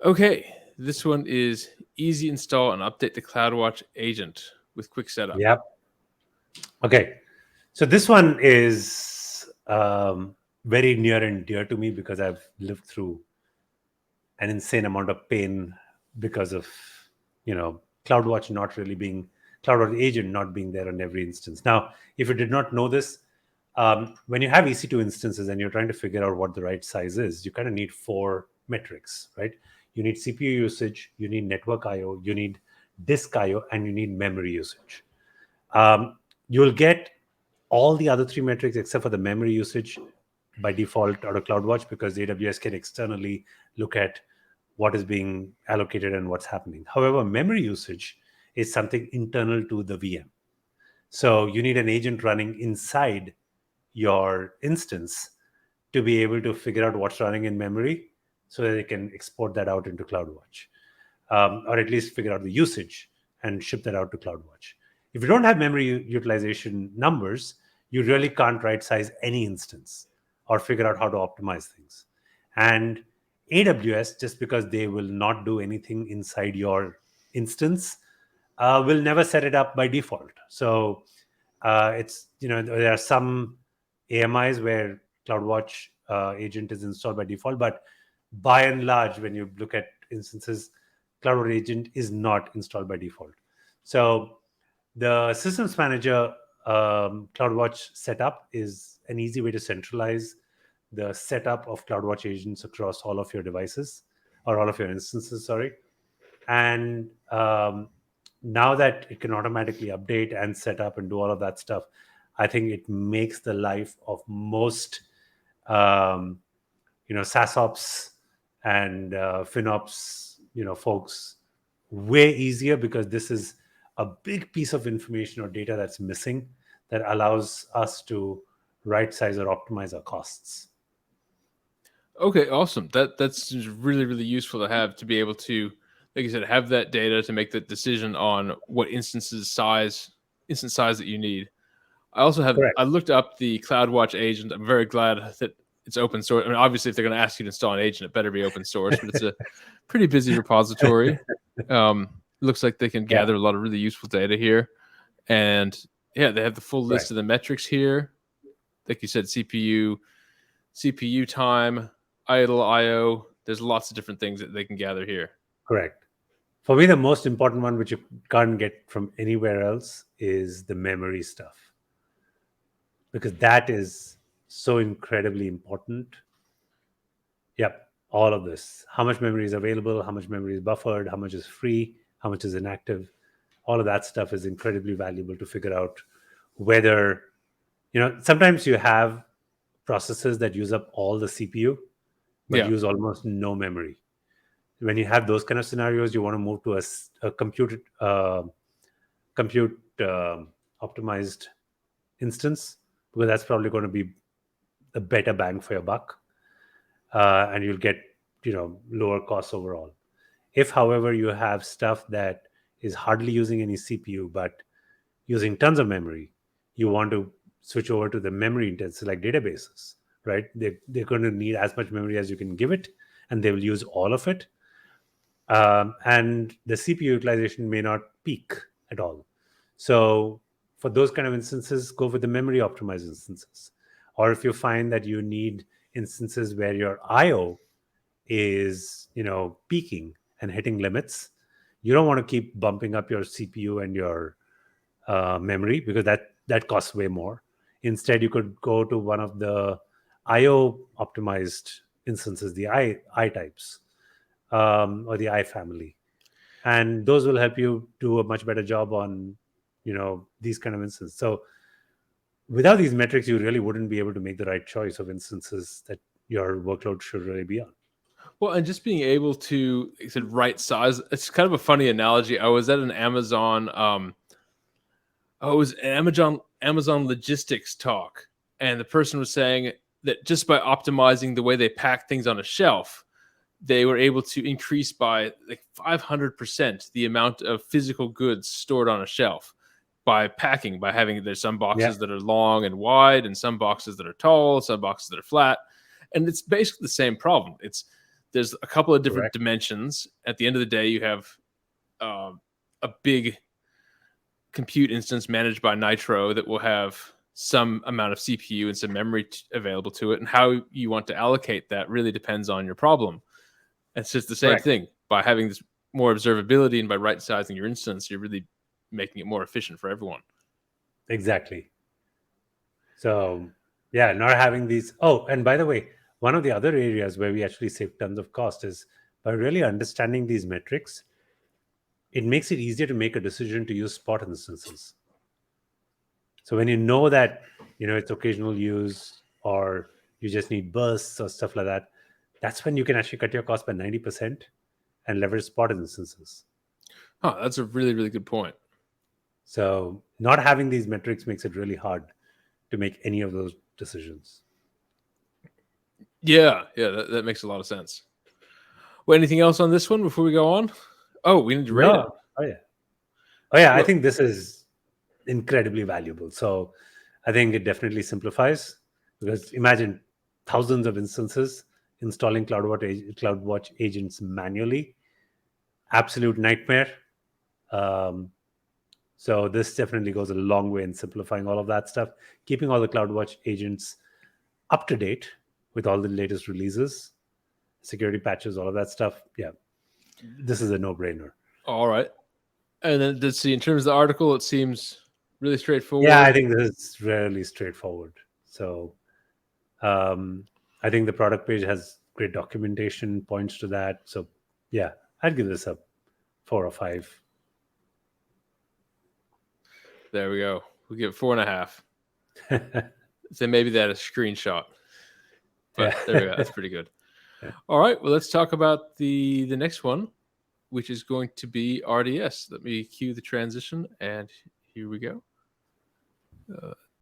Okay, this one is easy install and update the CloudWatch Agent with quick setup. Yep. Okay, so this one is very near and dear to me because I've lived through an insane amount of pain because of, CloudWatch not really being, CloudWatch Agent not being there on every instance. Now, if you did not know this, when you have EC2 instances and you're trying to figure out what the right size is, you kind of need 4 metrics, right? You need CPU usage, you need network IO, you need disk IO, and you need memory usage. You'll get all the other 3 metrics except for the memory usage by default out of CloudWatch because AWS can externally look at what is being allocated and what's happening. However, memory usage is something internal to the VM. So you need an agent running inside your instance to be able to figure out what's running in memory so that they can export that out into CloudWatch, or at least figure out the usage and ship that out to CloudWatch. If you don't have memory utilization numbers, you really can't right size any instance or figure out how to optimize things. And AWS, just because they will not do anything inside your instance, will never set it up by default. So it's, there are some AMIs where CloudWatch Agent is installed by default, but by and large, when you look at instances, CloudWatch Agent is not installed by default. So the Systems Manager CloudWatch setup is an easy way to centralize the setup of CloudWatch agents across all of your devices or all of your instances, sorry. And now that it can automatically update and set up and do all of that stuff, I think it makes the life of most, SysOps and FinOps, folks way easier because this is a big piece of information or data that's missing that allows us to right size or optimize our costs. Okay, awesome. That's really, really useful to have, to be able to, like you said, have that data to make the decision on what instance size that you need. I also have, Correct. I looked up the CloudWatch Agent. I'm very glad that it's open source. I mean, obviously, if they're going to ask you to install an agent, it better be open source, but it's a pretty busy repository. Looks like they can gather a lot of really useful data here. And yeah, they have the full list of the metrics here. Like you said, CPU time, idle IO. There's lots of different things that they can gather here. Correct. For me, the most important one, which you can't get from anywhere else, is the memory stuff. Because that is so incredibly important. Yep, all of this. How much memory is available, how much memory is buffered, how much is free, how much is inactive. All of that stuff is incredibly valuable to figure out whether, sometimes you have processes that use up all the CPU, but use almost no memory. When you have those kind of scenarios, you want to move to a compute optimized instance, because that's probably going to be a better bang for your buck, and you'll get lower costs overall. If, however, you have stuff that is hardly using any CPU but using tons of memory, you want to switch over to the memory intensive, like databases, right? They're going to need as much memory as you can give it, and they will use all of it. And the CPU utilization may not peak at all. So for those kind of instances, go with the memory optimized instances. Or if you find that you need instances where your IO is, peaking and hitting limits, you don't want to keep bumping up your CPU and your memory, because that costs way more. Instead, you could go to one of the IO optimized instances, the I types, or the I family, and those will help you do a much better job on these kind of instances. So without these metrics, you really wouldn't be able to make the right choice of instances that your workload should really be on. Well, and just being able to, like I said, right size. It's kind of a funny analogy. I was at an Amazon, it was an Amazon logistics talk, and the person was saying that just by optimizing the way they pack things on a shelf, they were able to increase by like 500% the amount of physical goods stored on a shelf by packing, by having there's some boxes that are long and wide and some boxes that are tall, some boxes that are flat. And it's basically the same problem. There's a couple of different dimensions. At the end of the day, you have a big compute instance managed by Nitro that will have some amount of CPU and some memory available to it. And how you want to allocate that really depends on your problem. It's just the same thing. By having this more observability and by right sizing your instance, you're really making it more efficient for everyone. Exactly. So yeah, not having these. Oh, and by the way, one of the other areas where we actually save tons of cost is by really understanding these metrics. It makes it easier to make a decision to use spot instances. So when you know that it's occasional use or you just need bursts or stuff like that, that's when you can actually cut your cost by 90% and leverage spot instances. Oh, that's a really, really good point. So not having these metrics makes it really hard to make any of those decisions. Yeah, that makes a lot of sense. Well, anything else on this one before we go on? Oh, we need to rate it. Oh yeah. I think this is incredibly valuable. So I think it definitely simplifies, because imagine thousands of instances installing CloudWatch agents manually. Absolute nightmare. So this definitely goes a long way in simplifying all of that stuff, keeping all the CloudWatch agents up to date with all the latest releases, security patches, all of that stuff. Yeah, this is a no-brainer. All right. And then let's see, in terms of the article, it seems really straightforward. Yeah, I think this is really straightforward. So I think the product page has great documentation, points to that. So yeah, I'd give this a 4 or 5. There we go. We give it 4.5. So maybe that a screenshot. But there we go. That's pretty good. All right. Well, let's talk about the next one, which is going to be RDS. Let me cue the transition, and here we go.